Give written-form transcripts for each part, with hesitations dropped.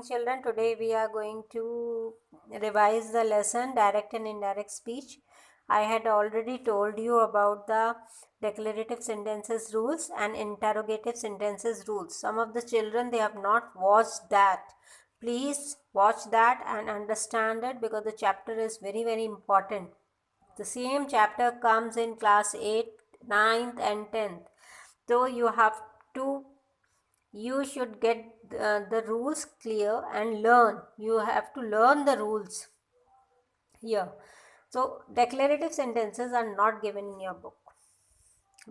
Children, today we are going to revise the lesson direct and indirect speech. I had already told you about the declarative sentences rules and interrogative sentences rules. Some of the children, they have not watched that. Please watch that and understand it because the chapter is very important. The same chapter comes in class 8th, 9th and 10th. So you should get the rules clear and learn. You have to learn the rules here. So declarative sentences are not given in your book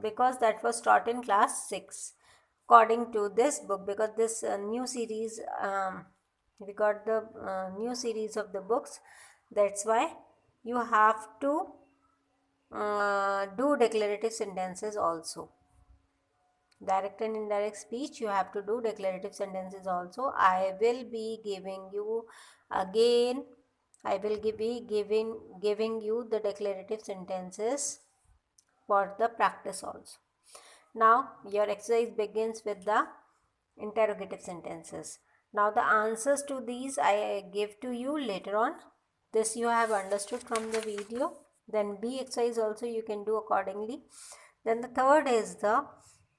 because that was taught in class 6 according to this book, because this new series we got the new series of the books. That's why you have to do declarative sentences also. Direct and indirect speech, you have to do declarative sentences also. I will be giving you again, I will be giving you the declarative sentences for the practice also. Now your exercise begins with the interrogative sentences. Now the answers to these I give to you later on. This you have understood from the video. Then B exercise also you can do accordingly. Then the third is the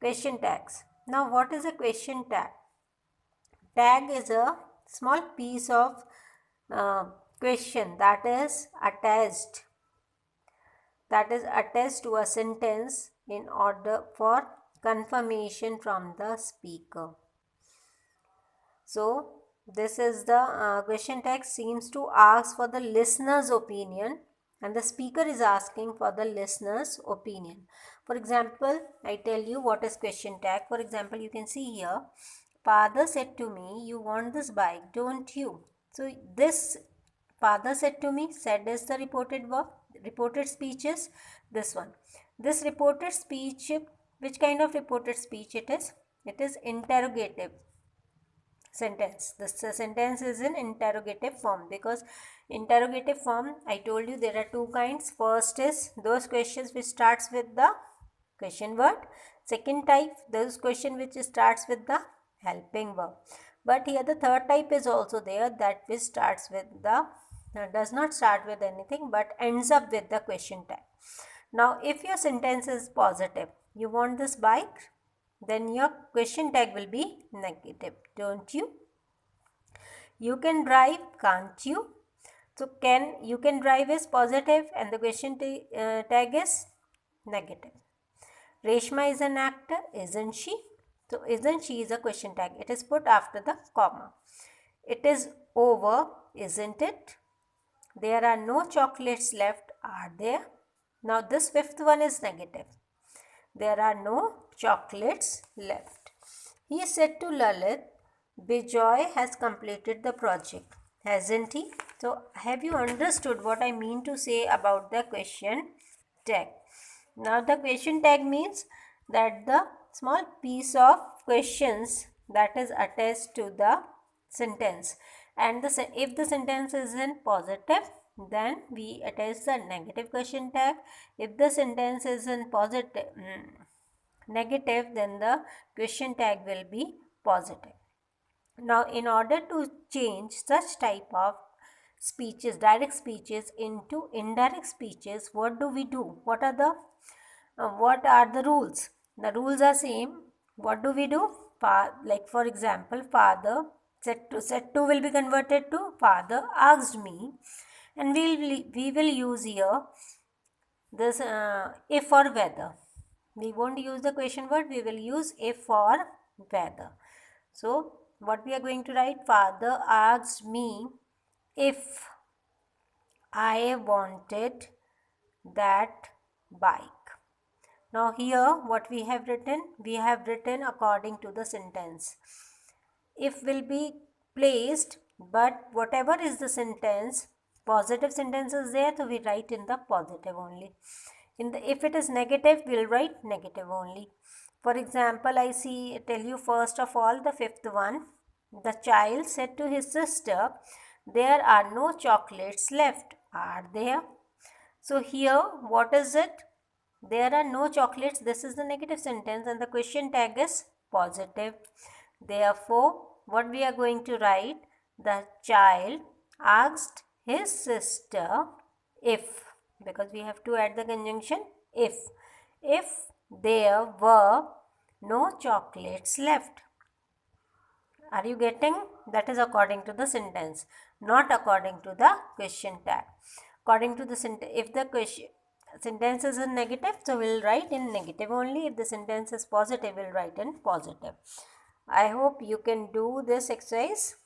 question tags. Now what is a question tag? Tag is a small piece of question that is attached to a sentence in order for confirmation from the speaker. So this is the question tag seems to ask for the listener's opinion, and the speaker is asking for the listener's opinion. For example, I tell you what is question tag. For example, you can see here, father said to me, you want this bike, don't you? So this father said to me, said is the reported verb. Reported speech is this one. This reported speech, which kind of reported speech it is? It is interrogative sentence. This sentence is in interrogative form, because interrogative form, I told you there are two kinds. First is those questions which starts with the question word. Second type, those question which starts with the helping verb. But here the third type is also there, that which starts with the does not start with anything but ends up with the question tag. Now if your sentence is positive, you want this bike, then your question tag will be negative, don't you? You can drive, can't you? So you can drive is positive and the question tag is negative. Reshma is an actor, isn't she? So isn't she is a question tag. It is put after the comma. It is over, isn't it? There are no chocolates left, are there? Now this fifth one is negative. There are no chocolates left. He said to Lalit, Bijoy has completed the project, hasn't he? So have you understood what I mean to say about the question tag? Now the question tag means that the small piece of questions that is attached to the sentence, and if the sentence is in positive, then we attach the negative question tag. If the sentence is in negative, then the question tag will be positive. Now in order to change such type of speeches, direct speeches, into indirect speeches, what do we do? What are the rules? The rules are same. What do we do? Like for example, father said to will be converted to father asked me, and we will use here this if or whether. We won't use the question word, we will use if or whether. So what we are going to write? Father asked me if I wanted that bike. Now here what we have written according to the sentence. If will be placed, but whatever is the sentence, positive sentence is there, so we write in the positive only. If it is negative, we'll write negative only. For example, I tell you first of all the fifth one. The child said to his sister, there are no chocolates left, are there? So here what is it? There are no chocolates. This is the negative sentence and the question tag is positive. Therefore, what we are going to write? the child asked his sister if, because we have to add the conjunction if there were no chocolates left. Are you getting? That is according to the sentence, not according to the question tag. According to the sentence, if the question sentence is in negative, so we'll write in negative only. If the sentence is positive, we'll write in positive. I hope you can do this exercise.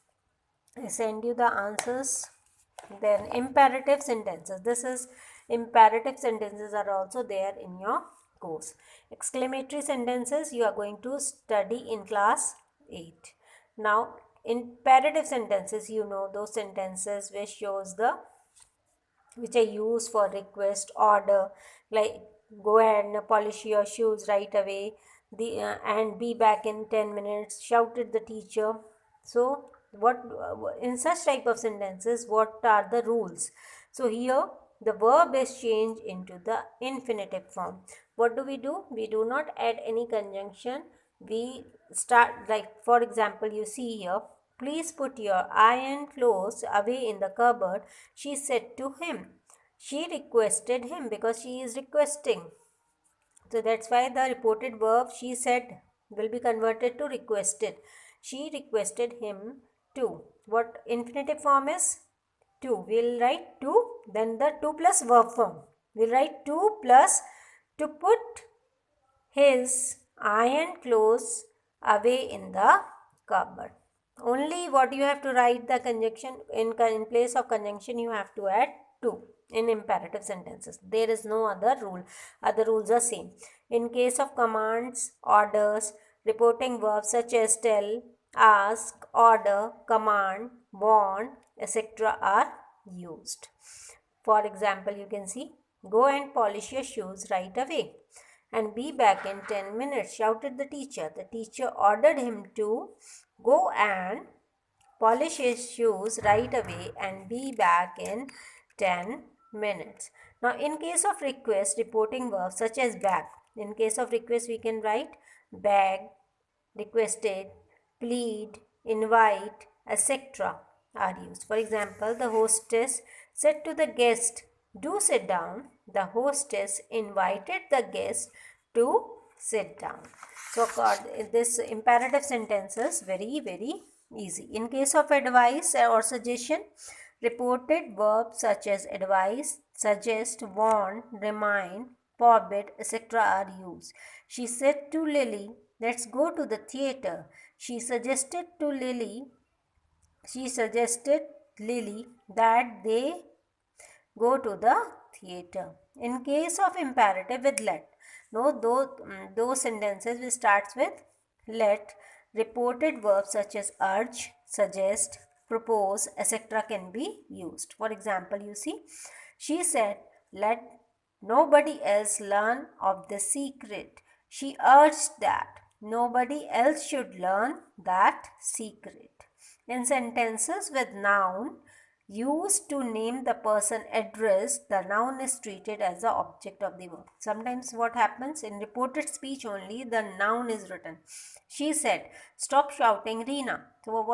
I send you the answers. Then imperative sentences. This is imperative sentences are also there in your course. Exclamatory sentences you are going to study in class 8. Now imperative sentences, you know those sentences which are used for request, order, like go and polish your shoes right away, and be back in 10 minutes, shouted the teacher. So what in such type of sentences, what are the rules? So here the verb is changed into the infinitive form. What do? We do not add any conjunction. We start, like for example, you see here, please put your iron clothes away in the cupboard, she said to him. She requested him, because she is requesting. So that's why the reported verb she said will be converted to requested. She requested him to. What infinitive form is? To. We'll write to, then the to plus verb form. We'll write to plus to put his iron clothes away in the cupboard. Only what you have to write the conjunction in place of conjunction, you have to add to in imperative sentences. There is no other rule. Other rules are same. In case of commands, orders, reporting verbs such as tell, ask, order, command, warn, etc. are used. For example, you can see, go and polish your shoes right away and be back in 10 minutes, shouted the teacher. The teacher ordered him to go and polish his shoes right away and be back in 10 minutes. Now, in case of request, reporting verbs such as beg. In case of request, we can write beg, requested, plead, invite, etc. are used. For example, the hostess said to the guest, do sit down. The hostess invited the guest to sit down. So, this imperative sentence is very, very easy. In case of advice or suggestion, reported verbs such as advise, suggest, warn, remind, forbid, etc. are used. She said to Lily, let's go to the theatre. She suggested Lily that they go to the theatre. In case of imperative with let, those sentences which starts with let, reported verbs such as urge, suggest, propose, etc. can be used. For example, you see, she said, let nobody else learn of the secret. She urged that nobody else should learn that secret. In sentences with noun used to name the person addressed, the noun is treated as the object of the verb. Sometimes what happens, in reported speech only the noun is written. She said, stop shouting, Reena. So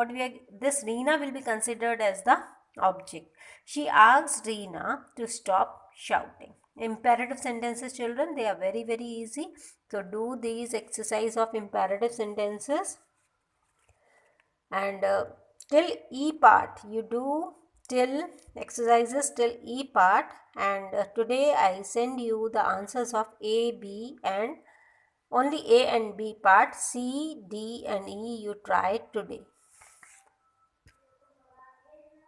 this Reena will be considered as the object. She asked Reena to stop shouting. Imperative sentences, children, they are very, very easy. So do these exercise of imperative sentences, and till E part you do till exercises till E part, and today I send you the answers of A, B and only A and B part. C, D and E you try today.